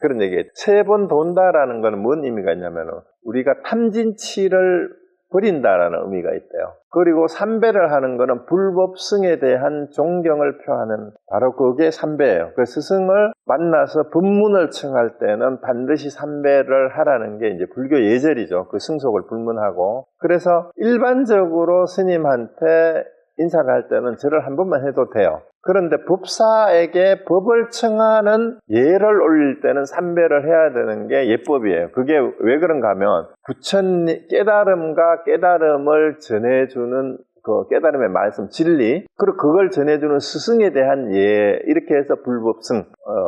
그런 얘기예요. 3번 돈다라는 건 뭔 의미가 있냐면 우리가 탐진치를 버린다라는 의미가 있대요. 그리고 삼배를 하는 것은 불법승에 대한 존경을 표하는 바로 그게 삼배예요. 그 스승을 만나서 법문을 청할 때는 반드시 삼배를 하라는 게 이제 불교 예절이죠. 그 승속을 불문하고. 그래서 일반적으로 스님한테 인사를 할 때는 절을 한 번만 해도 돼요. 그런데 법사에게 법을 청하는 예를 올릴 때는 삼배를 해야 되는 게 예법이에요. 그게 왜 그런가 하면 부처님 깨달음과 깨달음을 전해주는 그 깨달음의 말씀 진리 그리고 그걸 전해주는 스승에 대한 예 이렇게 해서 불법승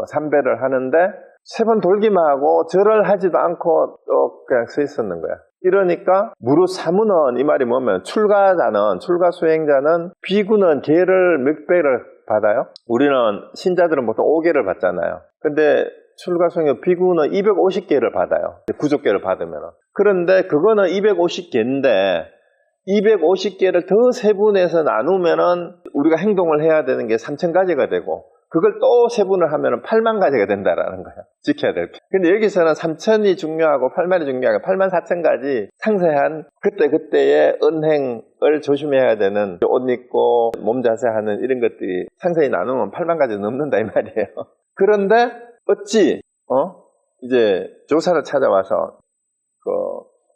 삼배를 하는데 3번 돌기만 하고 절을 하지도 않고 또 그냥 서 있었는 거야. 이러니까 무릇 사무는 이 말이 뭐냐면 출가 수행자는 비구는 계를 몇 배를 받아요? 우리는 신자들은 보통 5개를 받잖아요. 근데 출가 수행자 비구는 250개를 받아요. 구족계를 받으면. 그런데 그거는 250개인데 250개를 더 세분해서 나누면은 우리가 행동을 해야 되는 게 3,000가지가 되고 그걸 또 세분을 하면 8만 가지가 된다라는 거예요. 지켜야 될 게. 근데 여기서는 3,000이 중요하고 8만이 중요하고 8만 4천 가지 상세한 그때그때의 은행을 조심해야 되는 옷 입고 몸 자세하는 이런 것들이 상세히 나누면 8만 가지 넘는다 이 말이에요. 그런데 어찌 이제 조사를 찾아와서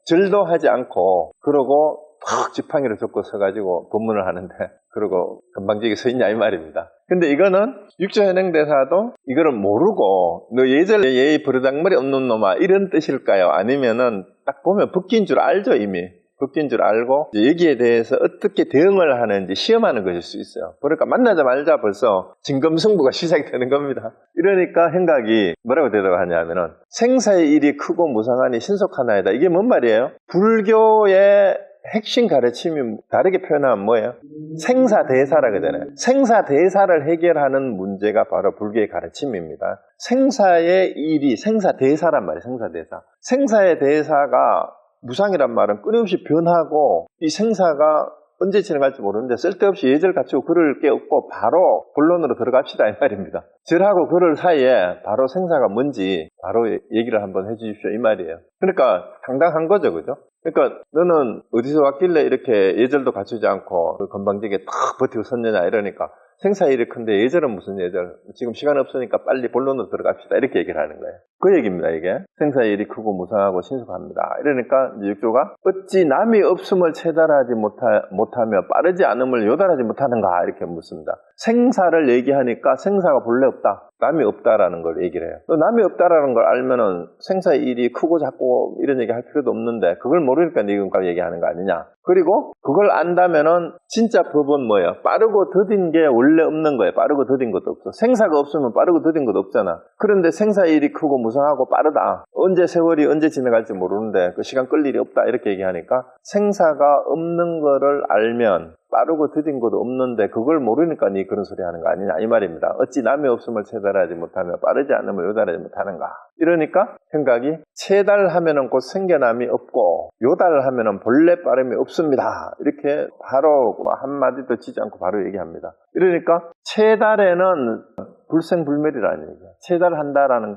절도 하지 않고 그러고 탁 지팡이를 짚고 서가지고 법문을 하는데 그러고 건방지게 서 있냐 이 말입니다. 근데 이거는 육조현행대사도 이거를 모르고 너 예절 예의 버르장머리 없는 놈아 이런 뜻일까요? 아니면은 딱 보면 벗긴 줄 알죠 이미. 벗긴 줄 알고 여기에 대해서 어떻게 대응을 하는지 시험하는 것일 수 있어요. 그러니까 만나자마자 벌써 진검승부가 시작이 되는 겁니다. 이러니까 행각이 뭐라고 대답하냐면은 생사의 일이 크고 무상하니 신속하나이다. 이게 뭔 말이에요? 불교의 핵심 가르침이 다르게 표현하면 뭐예요? 생사대사라 그러잖아요. 생사대사를 해결하는 문제가 바로 불교의 가르침입니다. 생사의 일이 생사대사란 말이에요. 생사대사. 생사의 대사가 무상이란 말은 끊임없이 변하고 이 생사가 언제 지나갈지 모르는데 쓸데없이 예절 갖추고 그럴 게 없고 바로 본론으로 들어갑시다 이 말입니다. 절하고 그럴 사이에 바로 생사가 뭔지 바로 얘기를 한번 해주십시오 이 말이에요. 그러니까 당당한 거죠, 그죠? 그러니까 너는 어디서 왔길래 이렇게 예절도 갖추지 않고 그 건방지게 탁 버티고 섰느냐 이러니까 생사일이 큰데 예절은 무슨 예절? 지금 시간 없으니까 빨리 본론으로 들어갑시다 이렇게 얘기를 하는 거예요. 그 얘기입니다 이게. 생사일이 크고 무상하고 신속합니다. 이러니까 이제 육조가 어찌 남이 없음을 체달하지 못하며 빠르지 않음을 요달하지 못하는가 이렇게 묻습니다. 생사를 얘기하니까 생사가 본래 없다. 남이 없다라는 걸 얘기를 해요. 또 남이 없다라는 걸 알면은 생사의 일이 크고 작고 이런 얘기 할 필요도 없는데 그걸 모르니까 니금까 얘기하는 거 아니냐. 그리고 그걸 안다면은 진짜 법은 뭐예요? 빠르고 더딘 게 원래 없는 거예요. 빠르고 더딘 것도 없어. 생사가 없으면 빠르고 더딘 것도 없잖아. 그런데 생사의 일이 크고 무상하고 빠르다. 언제 세월이 언제 지나갈지 모르는데 그 시간 끌 일이 없다 이렇게 얘기하니까 생사가 없는 거를 알면 빠르고 더딘 것도 없는데 그걸 모르니까 니 그런 소리 하는 거 아니냐 이 말입니다. 어찌 남이 없음을 체달하지 못하며 빠르지 않음을 요달하지 못하는가. 이러니까 생각이 체달하면은 곧 생겨남이 없고 요달하면은 본래 빠름이 없습니다. 이렇게 바로 한마디도 치지 않고 바로 얘기합니다. 이러니까 체달에는 불생불멸이라는 얘기야. 체달한다라는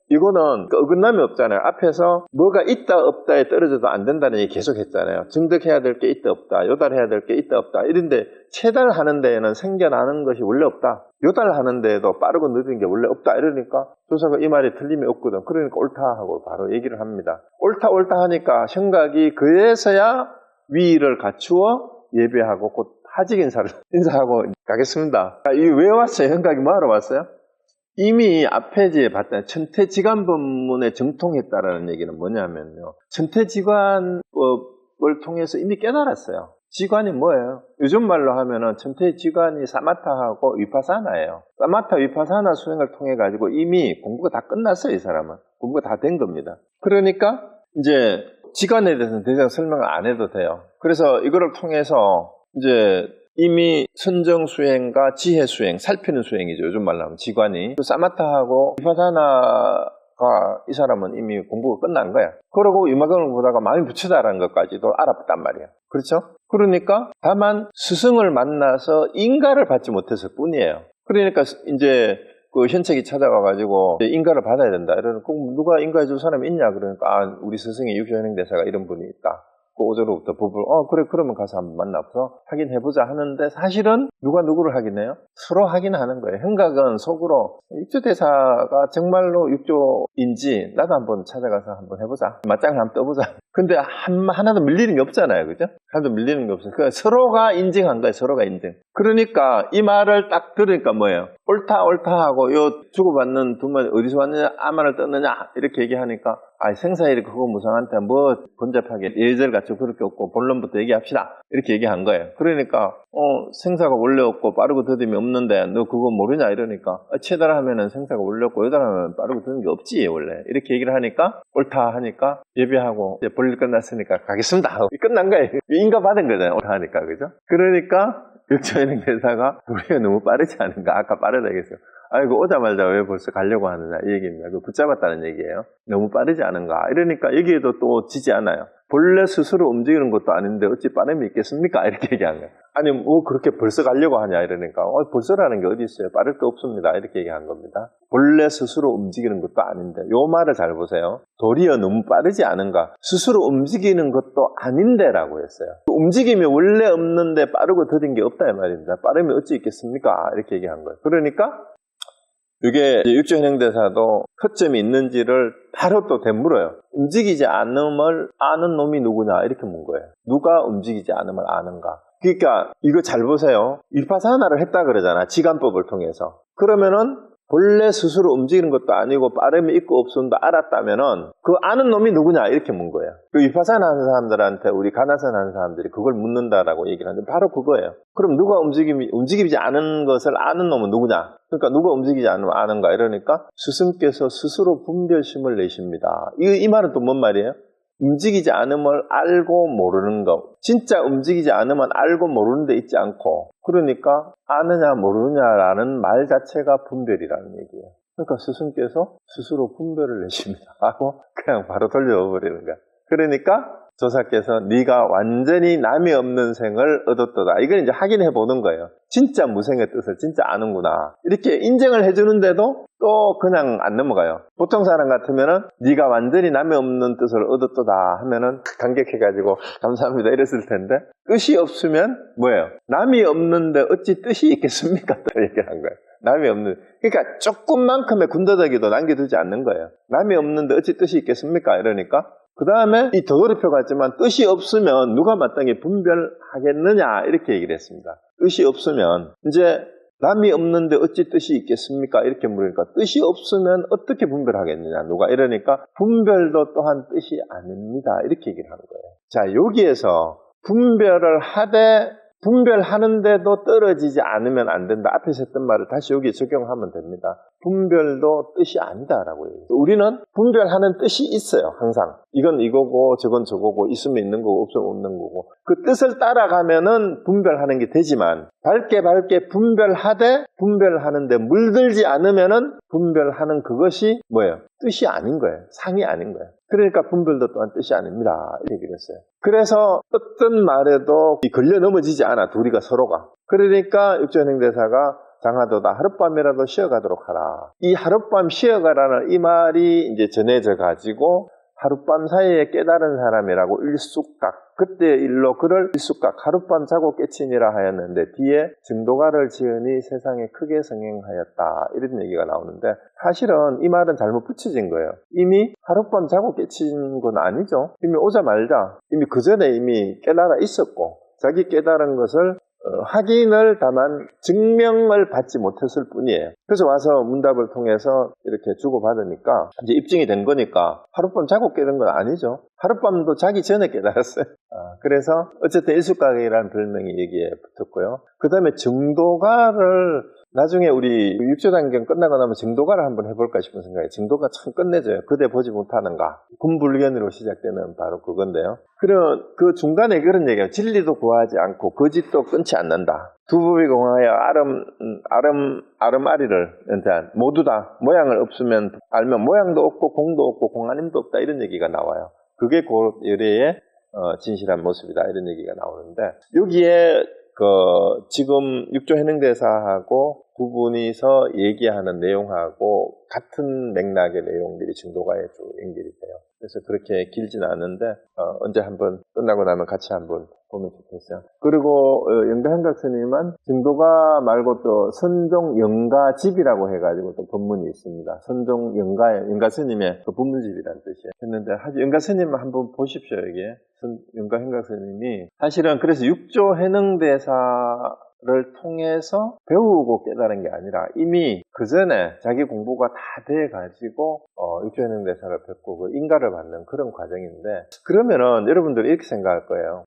이거는 어긋남이 없잖아요. 앞에서 뭐가 있다 없다에 떨어져도 안 된다는 얘기 계속 했잖아요. 증득해야 될 게 있다 없다, 요달해야 될 게 있다 없다. 이런데 체달하는 데에는 생겨나는 것이 원래 없다. 요달하는 데에도 빠르고 늦은 게 원래 없다. 이러니까 조사가 이 말이 틀림이 없거든. 그러니까 옳다 하고 바로 얘기를 합니다. 옳다 하니까 생각이 그래서야 위의를 갖추어 예배하고 곧 하직 인사하고 가겠습니다. 왜 왔어요? 생각이 뭐하러 왔어요? 이미 앞에지에 봤던 천태지관법문에 정통했다라는 얘기는 뭐냐면요. 천태지관법을 통해서 이미 깨달았어요. 지관이 뭐예요? 요즘 말로 하면은 천태지관이 사마타하고 위파사나예요. 사마타 위파사나 수행을 통해 가지고 이미 공부가 다 끝났어요. 이 사람은 공부가 다 된 겁니다. 그러니까 이제 지관에 대해서는 더 이상 설명을 안 해도 돼요. 그래서 이거를 통해서 이제 이미 선정 수행과 지혜 수행, 살피는 수행이죠. 요즘 말로 하면 지관이. 사마타하고 위파사나가 이 사람은 이미 공부가 끝난 거야. 그러고 위마경을 보다가 마음이 부처다라는 것까지도 알았단 말이야. 그렇죠? 그러니까 다만 스승을 만나서 인가를 받지 못했을 뿐이에요. 그러니까 이제 그 현책이 찾아와가지고 인가를 받아야 된다. 이러는 누가 인가해줄 사람이 있냐? 그러니까 우리 스승이 육조현행대사가 이런 분이 있다. 그 오조로부터 법을 그래 그러면 가서 한번 만나서 확인해보자 하는데 사실은 누가 누구를 확인해요? 서로 확인하는 거예요. 현각은 속으로 육조대사가 정말로 육조인지 나도 한번 찾아가서 한번 해보자. 맞짱을 한번 떠보자. 근데 하나도 밀리는 게 없잖아요. 그죠? 하나도 밀리는 게 없어요. 그러니까 서로가 인증한 거예요. 서로가 인증. 그러니까 이 말을 딱 들으니까 뭐예요? 옳다 하고 요 주고받는 두 말 어디서 왔느냐 아만을 떴느냐 이렇게 얘기하니까 생사일이 그거 무상한테 뭐 번잡하게 예절 갖추고 그렇게 없고 본론부터 얘기합시다 이렇게 얘기한 거예요. 그러니까 생사가 원래 없고 빠르고 더듬이 없는데 너 그거 모르냐 이러니까 체달하면은 생사가 원래 없고 여달하면 빠르고 더듬이 없지 원래 이렇게 얘기를 하니까 옳다 하니까 예배하고 이제 볼일 끝났으니까 가겠습니다 하고 끝난 거예요. 인가 받은 거잖아요. 옳다 하니까 그죠? 그러니까 육조현행 대사가 우리가 너무 빠르지 않은가? 아까 빠르다 했어요. 아이고 오자마자 왜 벌써 가려고 하느냐 이 얘기입니다. 그 붙잡았다는 얘기예요. 너무 빠르지 않은가? 이러니까 여기에도 또 지지 않아요. 본래 스스로 움직이는 것도 아닌데 어찌 빠름이 있겠습니까? 이렇게 얘기한 거예요. 아니 뭐 그렇게 벌써 가려고 하냐 이러니까 벌써라는 게 어디 있어요? 빠를 게 없습니다. 이렇게 얘기한 겁니다. 본래 스스로 움직이는 것도 아닌데 요 말을 잘 보세요. 도리어 너무 빠르지 않은가? 스스로 움직이는 것도 아닌데라고 했어요. 움직임이 원래 없는데 빠르고 더딘 게 없다 이 말입니다. 빠르면 어찌 있겠습니까? 이렇게 얘기한 거예요. 그러니까 이게 육조현행대사도 허점이 있는지를 바로 또 되물어요. 움직이지 않음을 아는 놈이 누구냐 이렇게 문 거예요. 누가 움직이지 않음을 아는가. 그러니까 이거 잘 보세요. 위파사나를 했다 그러잖아. 지관법을 통해서. 그러면은 본래 스스로 움직이는 것도 아니고 빠름이 있고 없음도 알았다면은 그 아는 놈이 누구냐 이렇게 문 거예요. 그 위파사나 하는 사람들한테 우리 가나선 하는 사람들이 그걸 묻는다라고 얘기를 하는데 바로 그거예요. 그럼 누가 움직이지 않은 것을 아는 놈은 누구냐? 그러니까 누가 움직이지 않으면 아는가 이러니까 스승께서 스스로 분별심을 내십니다. 이 말은 또 뭔 말이에요? 움직이지 않음을 알고 모르는 것. 진짜 움직이지 않으면 알고 모르는 데 있지 않고 그러니까 아느냐 모르느냐라는 말 자체가 분별이라는 얘기예요. 그러니까 스승께서 스스로 분별을 내십니다 하고 그냥 바로 돌려버리는 거야. 그러니까 조사께서 네가 완전히 남이 없는 생을 얻었도다. 이걸 이제 확인해 보는 거예요. 진짜 무생의 뜻을 진짜 아는구나. 이렇게 인정을 해주는데도 또 그냥 안 넘어가요. 보통 사람 같으면은 네가 완전히 남이 없는 뜻을 얻었도다 하면은 감격해가지고 감사합니다 이랬을 텐데 뜻이 없으면 뭐예요? 남이 없는데 어찌 뜻이 있겠습니까? 또 얘기를 한 거예요. 남이 없는, 그러니까 조금만큼의 군더더기도 남겨두지 않는 거예요. 남이 없는데 어찌 뜻이 있겠습니까? 이러니까 그 다음에 이 더돌이표 같지만 뜻이 없으면 누가 마땅히 분별하겠느냐 이렇게 얘기를 했습니다. 뜻이 없으면 이제 남이 없는데 어찌 뜻이 있겠습니까? 이렇게 물으니까 뜻이 없으면 어떻게 분별하겠느냐 누가 이러니까 분별도 또한 뜻이 아닙니다 이렇게 얘기를 하는 거예요. 자 여기에서 분별을 하되 분별하는데도 떨어지지 않으면 안 된다. 앞에서 했던 말을 다시 여기에 적용하면 됩니다. 분별도 뜻이 아니다라고 해요. 우리는 분별하는 뜻이 있어요. 항상. 이건 이거고 저건 저거고 있으면 있는 거고 없으면 없는 거고 그 뜻을 따라가면은 분별하는 게 되지만 밝게 분별하되 분별하는데 물들지 않으면은 분별하는 그것이 뭐예요? 뜻이 아닌 거예요. 상이 아닌 거예요. 그러니까 분별도 또한 뜻이 아닙니다. 이렇게 얘기를 했어요. 그래서 어떤 말에도 걸려 넘어지지 않아. 둘이가 서로가. 그러니까 육조현행대사가 장하도다 하룻밤이라도 쉬어가도록 하라. 이 하룻밤 쉬어가라는 이 말이 이제 전해져 가지고 하룻밤 사이에 깨달은 사람이라고 일숙각 그때 일로 그를 일숙각 하룻밤 자고 깨치니라 하였는데 뒤에 증도가를 지으니 세상에 크게 성행하였다 이런 얘기가 나오는데 사실은 이 말은 잘못 붙여진 거예요. 이미 하룻밤 자고 깨친 건 아니죠. 이미 오자마자 이미 그 전에 이미 깨달아 있었고 자기 깨달은 것을 확인을 다만 증명을 받지 못했을 뿐이에요. 그래서 와서 문답을 통해서 이렇게 주고받으니까 이제 입증이 된 거니까 하룻밤 자고 깨는 건 아니죠. 하룻밤도 자기 전에 깨달았어요. 그래서 어쨌든 일숙각이라는 별명이 여기에 붙었고요. 그 다음에 증도가를 나중에 우리 육조단경 끝나고 나면 증도가를 한번 해볼까 싶은 생각이에요. 증도가 참 끝내줘요. 그대 보지 못하는가. 군불견으로 시작되는 바로 그건데요. 그런 그 중간에 그런 얘기예요. 진리도 구하지 않고 거짓도 끊지 않는다. 두부비 공하여 아름아리를 일단 모두 다 모양을 없으면 알면 모양도 없고 공도 없고 공아님도 없다 이런 얘기가 나와요. 그게 그 열애의 진실한 모습이다 이런 얘기가 나오는데 여기에 지금 육조 해능대사하고 두 분이서 얘기하는 내용하고 같은 맥락의 내용들이 증도가에 쭉 연결이 돼요. 그래서 그렇게 길지는 않은데 언제 한번 끝나고 나면 같이 한번 보면 좋겠어요. 그리고 영가행각 스님은 증도가 말고 또 선종영가집이라고 해가지고 또 법문이 있습니다. 선종영가 스님의 그 법문집이라는 뜻이에요. 했는데 영가 스님 한번 보십시오. 여기에 영가행각 스님이 사실은 그래서 육조 해능대사를 통해서 배우고 깨달은 게 아니라 이미 그 전에 자기 공부가 다 돼가지고 육조 해능대사를 뵙고 그 인가를 받는 그런 과정인데 그러면은 여러분들이 이렇게 생각할 거예요.